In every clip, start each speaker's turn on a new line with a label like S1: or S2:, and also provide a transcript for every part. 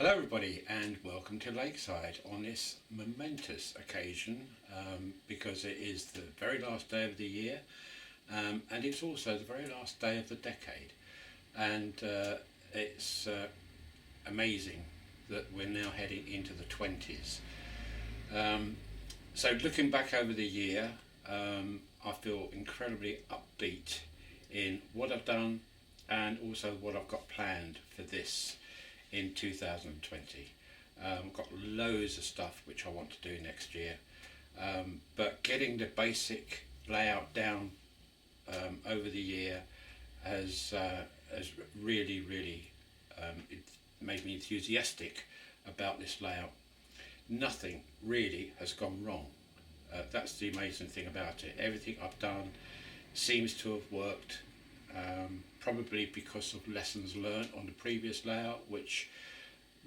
S1: Hello everybody and welcome to Lakeside on this momentous occasion because it is the very last day of the year and it's also the very last day of the decade, and it's amazing that we're now heading into the 20s. So looking back over the year, I feel incredibly upbeat in what I've done and also what I've got planned for this in 2020. I've got loads of stuff which I want to do next year, but getting the basic layout down over the year has really it made me enthusiastic about this layout. Nothing really has gone wrong. That's the amazing thing about it. Everything I've done seems to have worked, probably because of lessons learned on the previous layout, which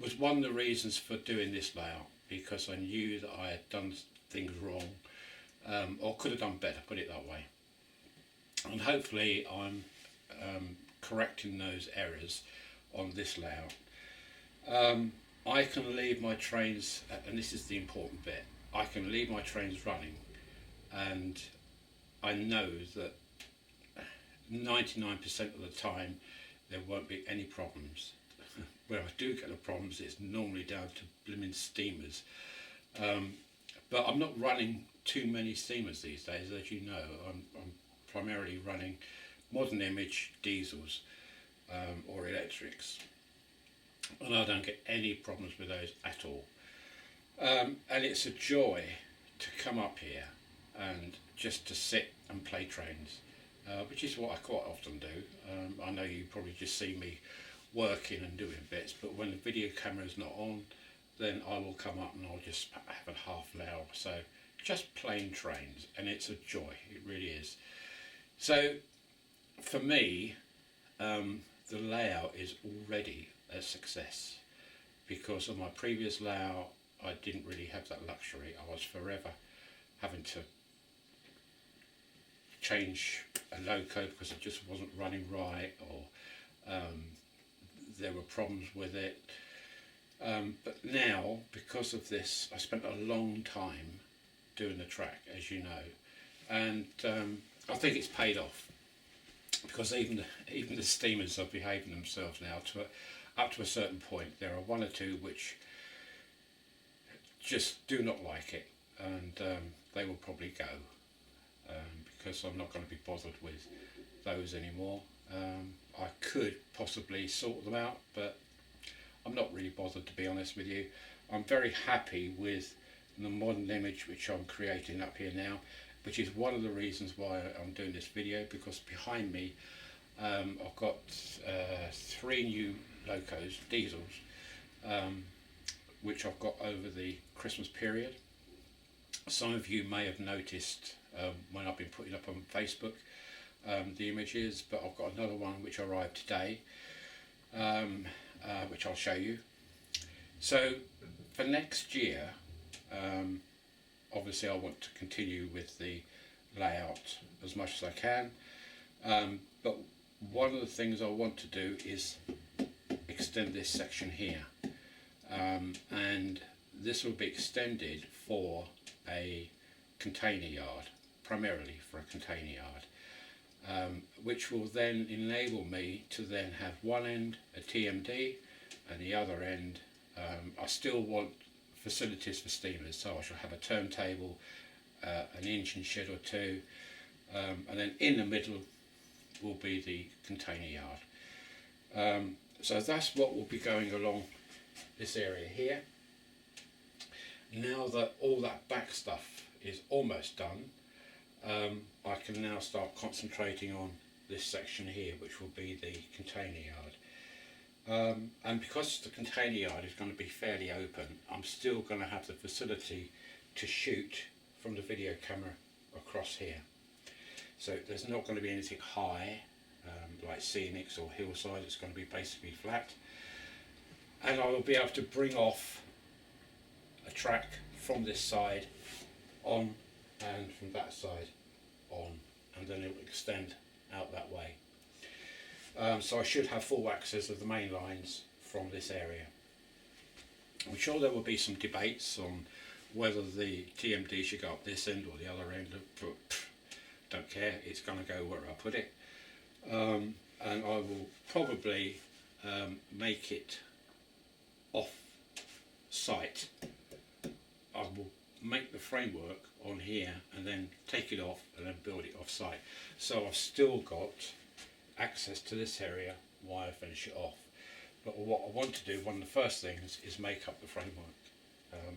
S1: was one of the reasons for doing this layout, because I knew that I had done things wrong, or could have done better, put it that way. And hopefully I'm correcting those errors on this layout. I can leave my trains, and this is the important bit, I can leave my trains running, and I know that 99% of the time there won't be any problems. Where I do get the problems, it's normally down to blimmin' steamers. But I'm not running too many steamers these days, as you know. I'm primarily running modern image diesels or electrics, and I don't get any problems with those at all. And it's a joy to come up here and just to sit and play trains, which is what I quite often do. I know you probably just see me working and doing bits, but when the video camera is not on, then I will come up and I'll just have a half an hour or so just playing trains, and it's a joy, it really is. So for me, the layout is already a success, because on my previous layout I didn't really have that luxury. I was forever having to change a loco because it just wasn't running right, or there were problems with it. But now, because of this, I spent a long time doing the track, as you know, and I think it's paid off, because even the steamers are behaving themselves now up to a certain point. There are one or two which just do not like it, and they will probably go, because I'm not going to be bothered with those anymore. I could possibly sort them out, but I'm not really bothered, to be honest with you. I'm very happy with the modern image which I'm creating up here now, which is one of the reasons why I'm doing this video, because behind me I've got 3 new locos, diesels, which I've got over the Christmas period. Some of you may have noticed when I've been putting up on Facebook the images, but I've got another one which arrived today, which I'll show you. So for next year, obviously I want to continue with the layout as much as I can, but one of the things I want to do is extend this section here, and this will be extended for a container yard, primarily for a container yard, which will then enable me to then have one end a TMD and the other end, I still want facilities for steamers, so I shall have a turntable, an engine shed or two, and then in the middle will be the container yard. So that's what will be going along this area here. Now that all that back stuff is almost done, I can now start concentrating on this section here, which will be the container yard. And because the container yard is going to be fairly open, I'm still going to have the facility to shoot from the video camera across here. So there's not going to be anything high, like scenics or hillside. It's going to be basically flat, and I will be able to bring off a track from this side on, and from that side on, and then it will extend out that way. So I should have full access of the main lines from this area. I'm sure there will be some debates on whether the TMD should go up this end or the other end, but don't care, it's going to go where I put it. And I will probably make it off site. I will make the framework on here and then take it off and then build it off site. So I've still got access to this area while I finish it off. But what I want to do, one of the first things, is make up the framework.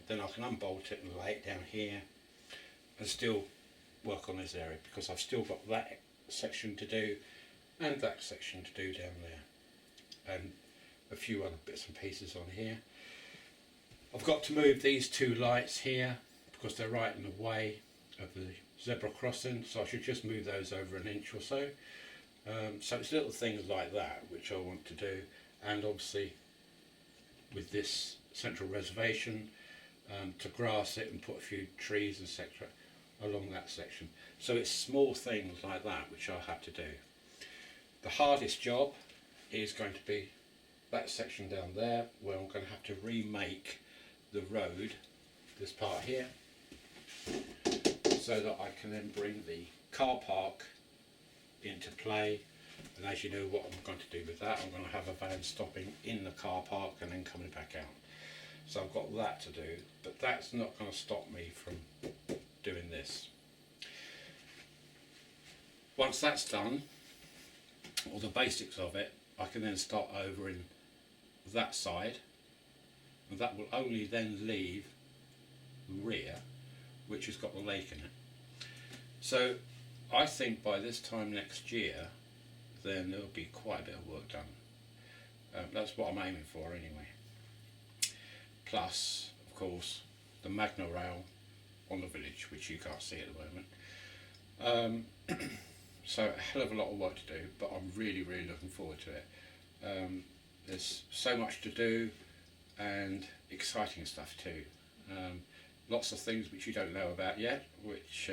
S1: Then I can unbolt it and lay it down here and still work on this area, because I've still got that section to do and that section to do down there and a few other bits and pieces on here. I've got to move these two lights here because they're right in the way of the zebra crossing, so I should just move those over an inch or so. So it's little things like that which I want to do, and obviously with this central reservation, to grass it and put a few trees etc. along that section. So it's small things like that which I'll have to do. The hardest job is going to be that section down there, where I'm going to have to remake the road, this part here, so that I can then bring the car park into play. And as you know what I'm going to do with that, I'm going to have a van stopping in the car park and then coming back out. So I've got that to do, but that's not going to stop me from doing this. Once that's done, or the basics of it, I can then start over in that side, and that will only then leave the rear, which has got the lake in it. So I think by this time next year then there'll be quite a bit of work done. That's what I'm aiming for anyway. Plus, of course, the Magna Rail on the village, which you can't see at the moment. So a hell of a lot of work to do, but I'm really looking forward to it. There's so much to do and exciting stuff too. Lots of things which you don't know about yet, which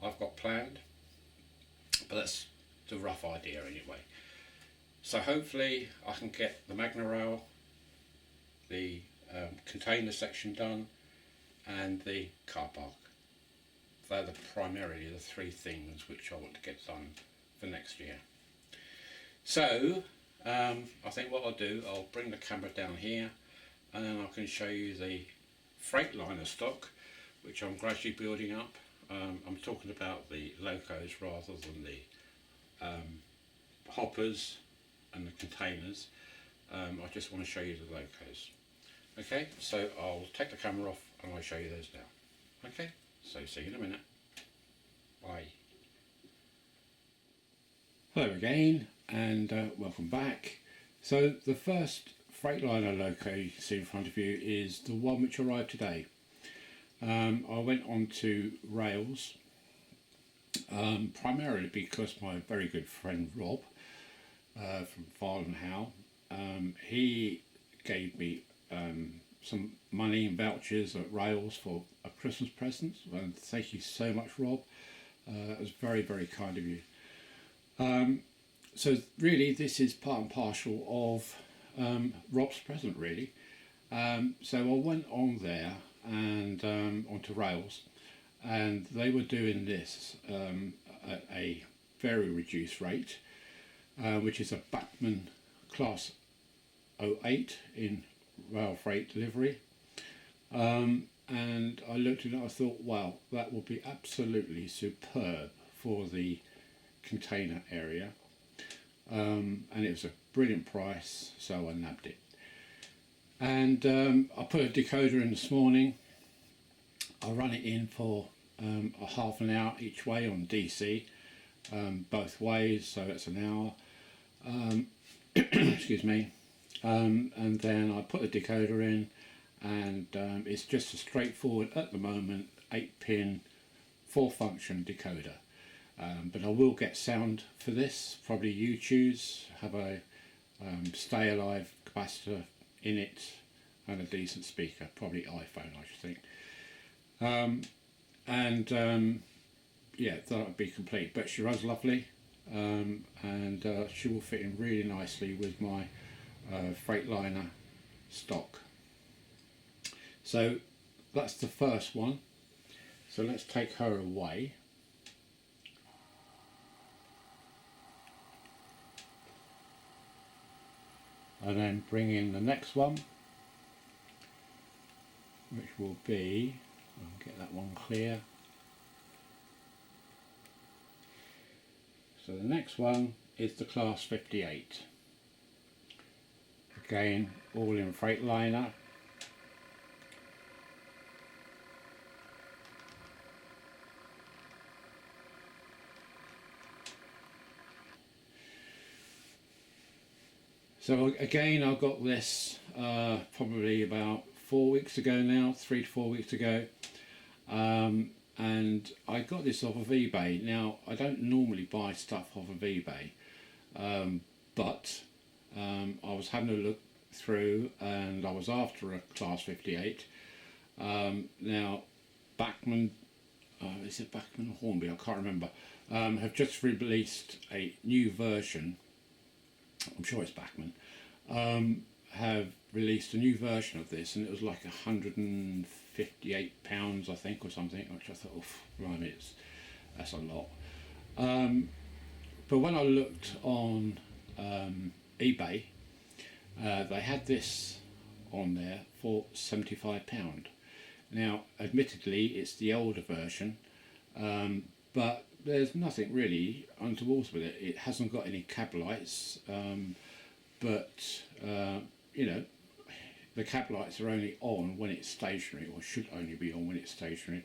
S1: I've got planned, but that's the rough idea anyway. So hopefully I can get the Magna Rail, the container section done, and the car park. They're primarily the three things which I want to get done for next year. So I think what I'll do, I'll bring the camera down here and then I can show you the Freightliner stock which I'm gradually building up. I'm talking about the locos rather than the hoppers and the containers. I just want to show you the locos. Okay, so I'll take the camera off and I'll show you those now. Okay, so see you in a minute. Bye. Hello again, and welcome back. So the first Freightliner loco you can see in front of you is the one which arrived today. I went on to Rails primarily because my very good friend Rob from Farland Howe, he gave me some money and vouchers at Rails for a Christmas present, and thank you so much, Rob. It was very kind of you. So really this is part and parcel of Rob's present really. So I went on there and onto Rails, and they were doing this at a very reduced rate, which is a Backman Class O8 in rail freight delivery. And I looked at it and I thought, wow, that will be absolutely superb for the container area. And it was a brilliant price, so I nabbed it. And I put a decoder in this morning. I run it in for a half an hour each way on DC, both ways, so it's an hour. Excuse me. And then I put the decoder in, and it's just a straightforward, at the moment, 8-pin 4-function decoder. But I will get sound for this. Probably you choose. Have a stay alive capacitor in it and a decent speaker, probably iPhone I should think. Yeah, that would be complete. But she runs lovely, and she will fit in really nicely with my Freightliner stock. So that's the first one. So let's take her away. And then bring in the next one, which will be, I'll get that one clear. So the next one is the Class 58. Again, all in Freightliner. So again, I got this probably about 4 weeks ago now, 3 to 4 weeks ago. And I got this off of eBay. Now, I don't normally buy stuff off of eBay, but I was having a look through and I was after a Class 58. Now, Backman, is it Backman or Hornby? I can't remember. Have just released a new version. I'm sure it's Backman. Have released a new version of this, and it was like £158, I think, or something, which I thought, oh, right, that's a lot. But when I looked on eBay, they had this on there for £75. Now, admittedly, it's the older version, but there's nothing really untoward with it. It hasn't got any cab lights, but you know, the cab lights are only on when it's stationary, or should only be on when it's stationary.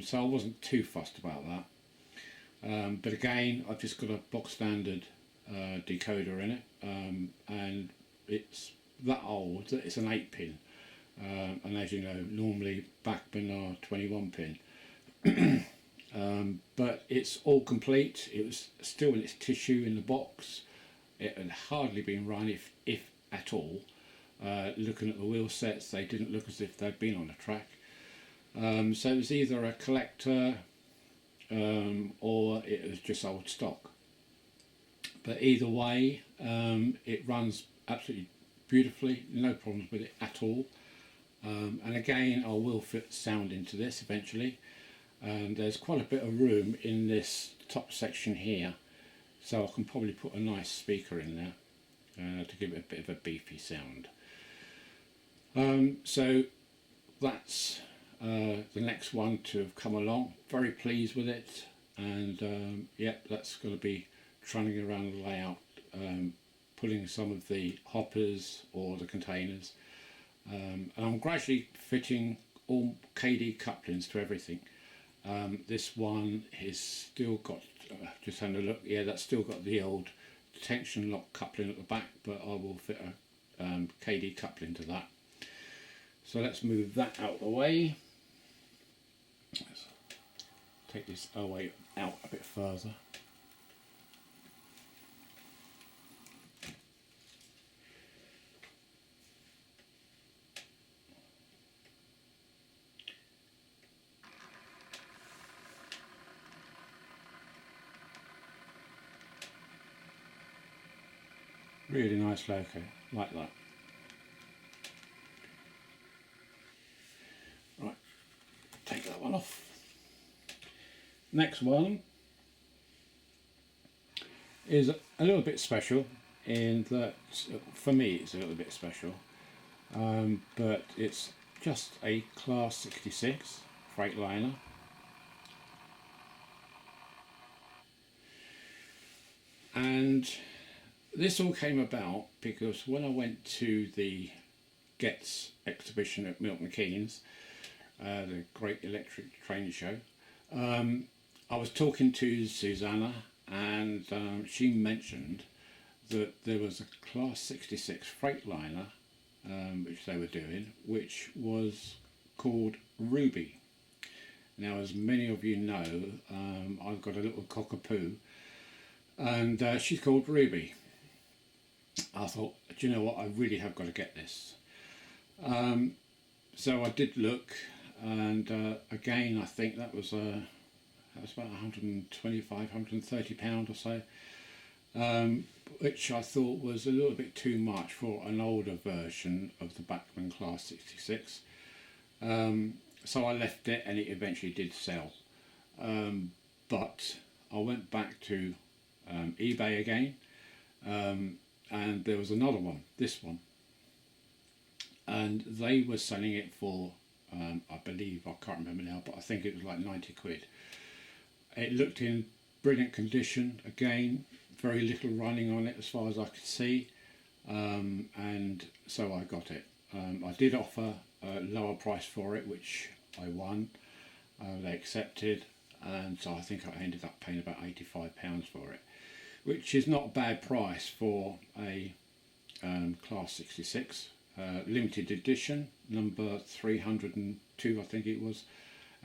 S1: So I wasn't too fussed about that. But again, I've just got a box standard decoder in it, and it's that old that it's an 8-pin. And as you know, normally Backman are 21-pin. But it's all complete. It was still in its tissue in the box. It had hardly been run, if at all. Looking at the wheel sets, they didn't look as if they'd been on a track. So it was either a collector or it was just old stock. But either way, it runs absolutely beautifully, no problems with it at all. And again, I will fit sound into this eventually. And there's quite a bit of room in this top section here, so I can probably put a nice speaker in there to give it a bit of a beefy sound. So that's the next one to have come along. Very pleased with it, and yep, that's going to be trundling around the layout, pulling some of the hoppers or the containers, and I'm gradually fitting all KD couplings to everything. This one has still got, just having a look, yeah, that's still got the old tension lock coupling at the back, but I will fit a KD coupling to that. So let's move that out of the way. Let's take this away out a bit further. Really nice loco, like that. Right, take that one off. Next one is a little bit special in that, for me it's a little bit special, but it's just a Class 66 Freightliner. And this all came about because when I went to the Getz exhibition at Milton Keynes, the Great Electric Train Show, I was talking to Susanna, and she mentioned that there was a Class 66 Freightliner which they were doing, which was called Ruby. Now, as many of you know, I've got a little cockapoo, and she's called Ruby. I thought, do you know what, I really have got to get this. So I did look, and again, I think that was about £125, £130 or so, which I thought was a little bit too much for an older version of the Backman Class 66. So I left it, and it eventually did sell. But I went back to eBay again, and there was another one, this one, and they were selling it for I believe, I can't remember now, but I think it was like 90 quid. It looked in brilliant condition, again, very little running on it as far as I could see, and so I got it. I did offer a lower price for it, which I won. They accepted, and so I think I ended up paying about £85 for it, which is not a bad price for a Class 66 limited edition, number 302 I think it was,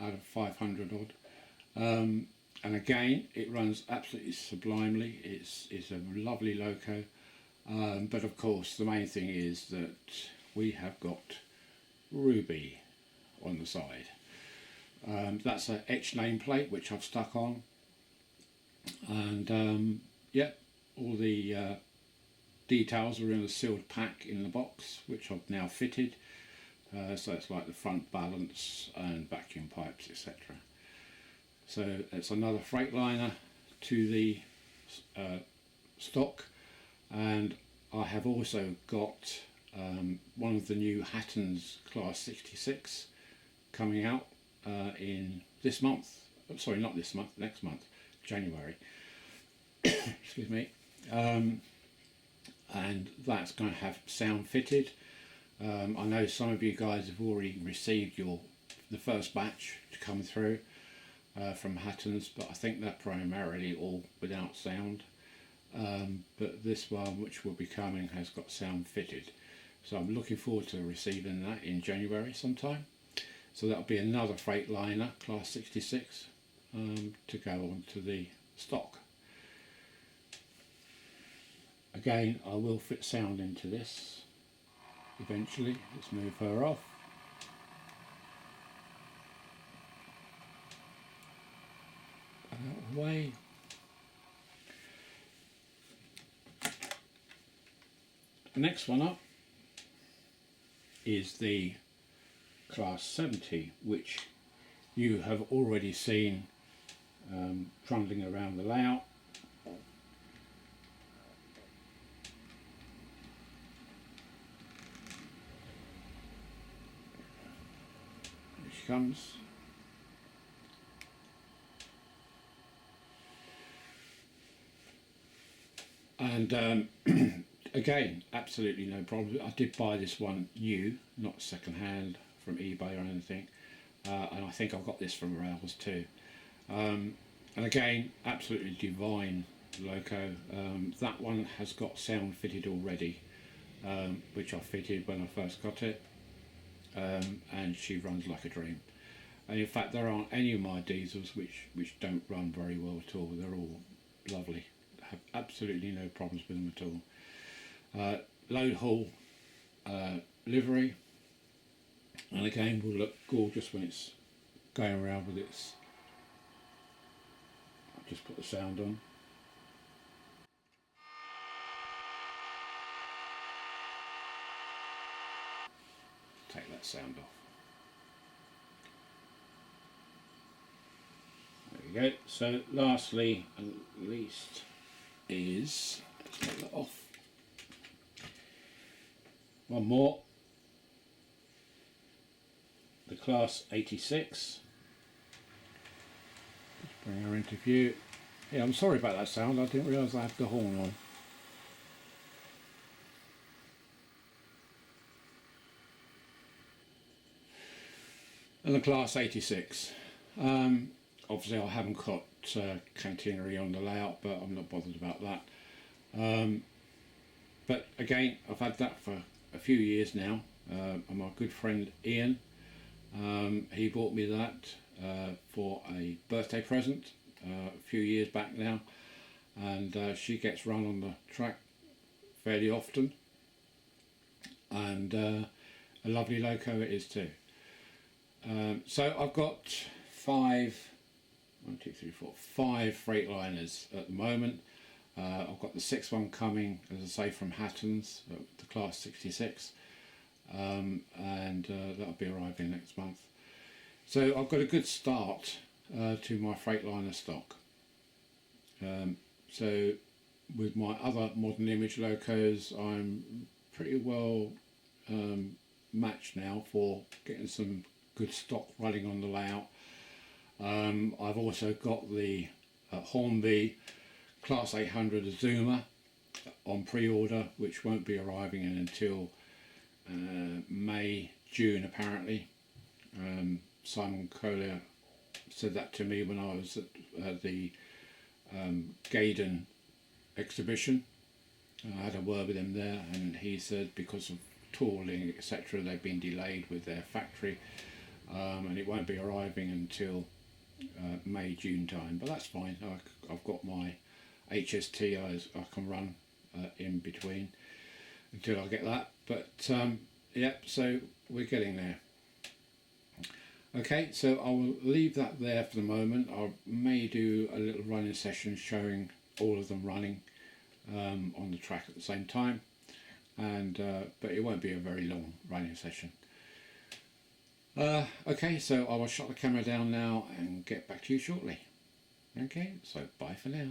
S1: out of 500 odd. And again, it runs absolutely sublimely. It's a lovely loco, but of course the main thing is that we have got Ruby on the side. That's an etched nameplate which I've stuck on, and yeah, all the details are in a sealed pack in the box, which I've now fitted. So it's like the front balance and vacuum pipes, etc. So it's another Freightliner to the stock, and I have also got one of the new Hatton's Class 66 coming out in this month. Sorry, not this month, next month, January. Excuse me. And that's going to have sound fitted. I know some of you guys have already received the first batch to come through from Hatton's, but I think they're primarily all without sound. But this one, which will be coming, has got sound fitted. So I'm looking forward to receiving that in January sometime. So that'll be another Freightliner Class 66 to go on to the stock. Again, I will fit sound into this eventually. Let's move her off. Out of the way. The next one up is the Class 70, which you have already seen trundling around the layout. Comes. And again, absolutely no problem. I did buy this one new, not second hand from eBay or anything, and I think I've got this from Rails too. And again, absolutely divine loco. That one has got sound fitted already, which I fitted when I first got it. And she runs like a dream, and in fact there aren't any of my diesels which don't run very well at all. They're all lovely, have absolutely no problems with them at all. Load haul livery, and again will look gorgeous when it's going around with its. I'll just put the sound on. Take that sound off. There we go. So lastly and least is, let's take that off. One more. The Class 86. Let's bring her into view. Yeah, I'm sorry about that sound. I didn't realise I had the horn on. And the Class 86. Obviously I haven't got cantinery on the layout, but I'm not bothered about that. But again, I've had that for a few years now, and my good friend Ian, he bought me that for a birthday present a few years back now, and she gets run on the track fairly often, and a lovely loco it is too. So I've got five Freightliners at the moment. I've got the sixth one coming, as I say, from Hatton's, the Class 66. and that'll be arriving next month. So I've got a good start to my Freightliner stock. So with my other modern image locos, I'm pretty well matched now for getting some good stock running on the layout. I've also got the Hornby Class 800 Zoomer on pre-order, which won't be arriving in until May, June apparently. Simon Collier said that to me when I was at the Gaydon exhibition. I had a word with him there, and he said because of tooling etc they've been delayed with their factory, and it won't be arriving until May, June time, but that's fine. I've got my HST I can run in between until I get that, but yeah, so we're getting there. Okay, so I will leave that there for the moment. I may do a little running session showing all of them running on the track at the same time, and but it won't be a very long running session. Okay, so I will shut the camera down now and get back to you shortly. Okay, so bye for now.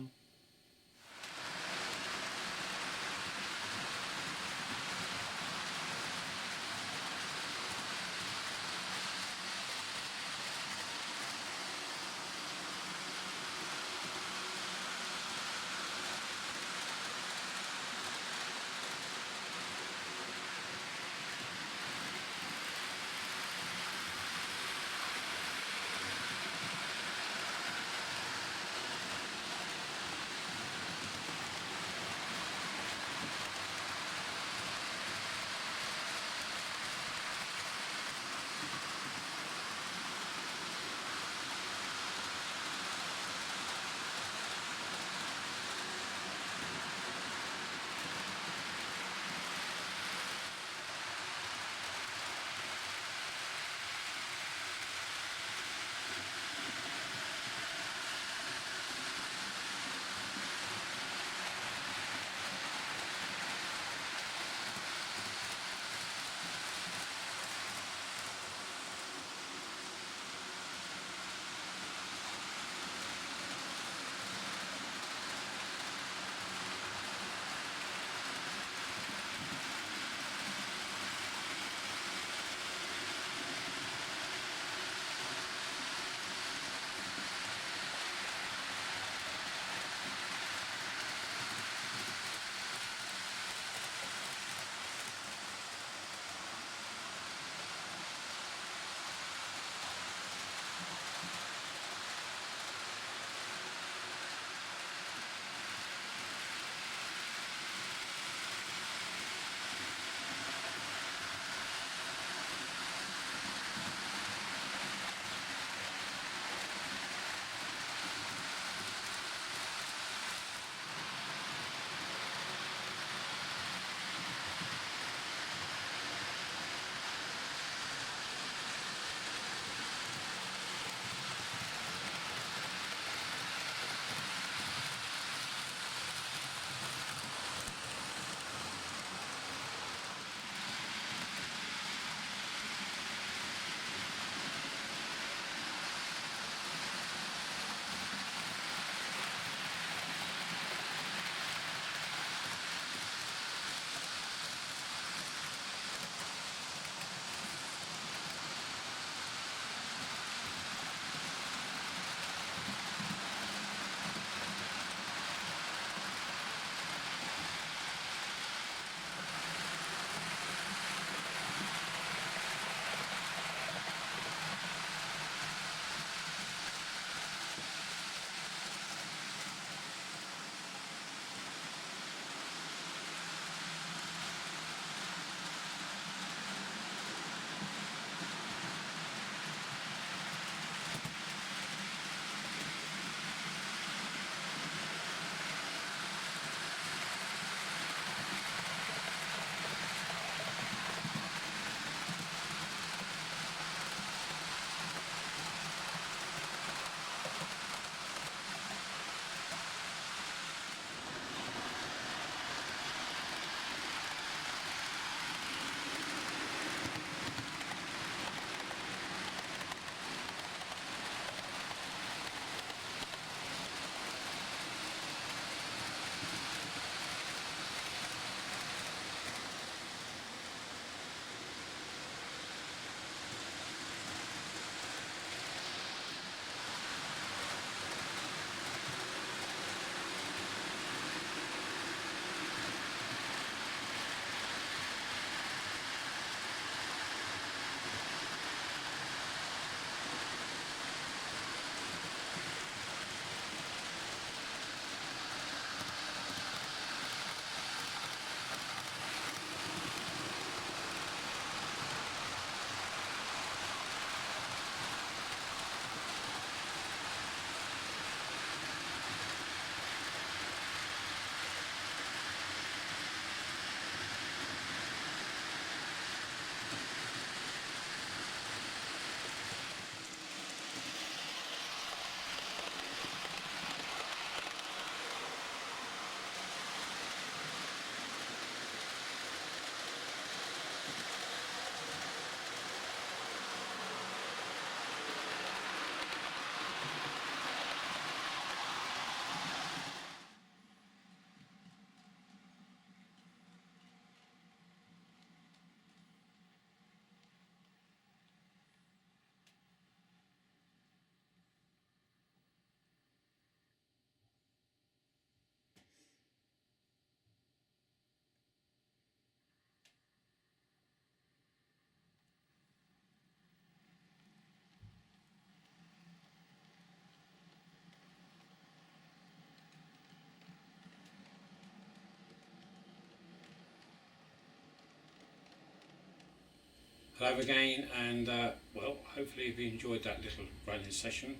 S1: Hello again, and well, hopefully you enjoyed that little running session.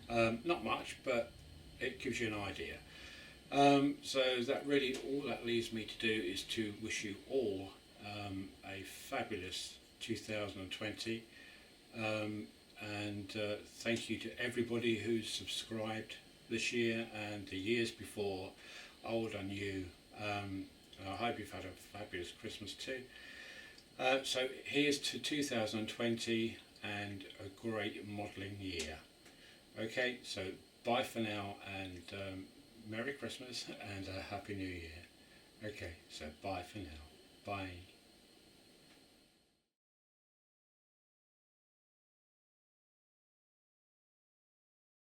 S1: Not much, but it gives you an idea. So that really, all that leaves me to do is to wish you all a fabulous 2020, and thank you to everybody who's subscribed this year and the years before, old and new. I hope you've had a fabulous Christmas too. So here's to 2020 and a great modelling year. Okay, so bye for now, and Merry Christmas and a Happy New Year. Okay, so bye for now. Bye.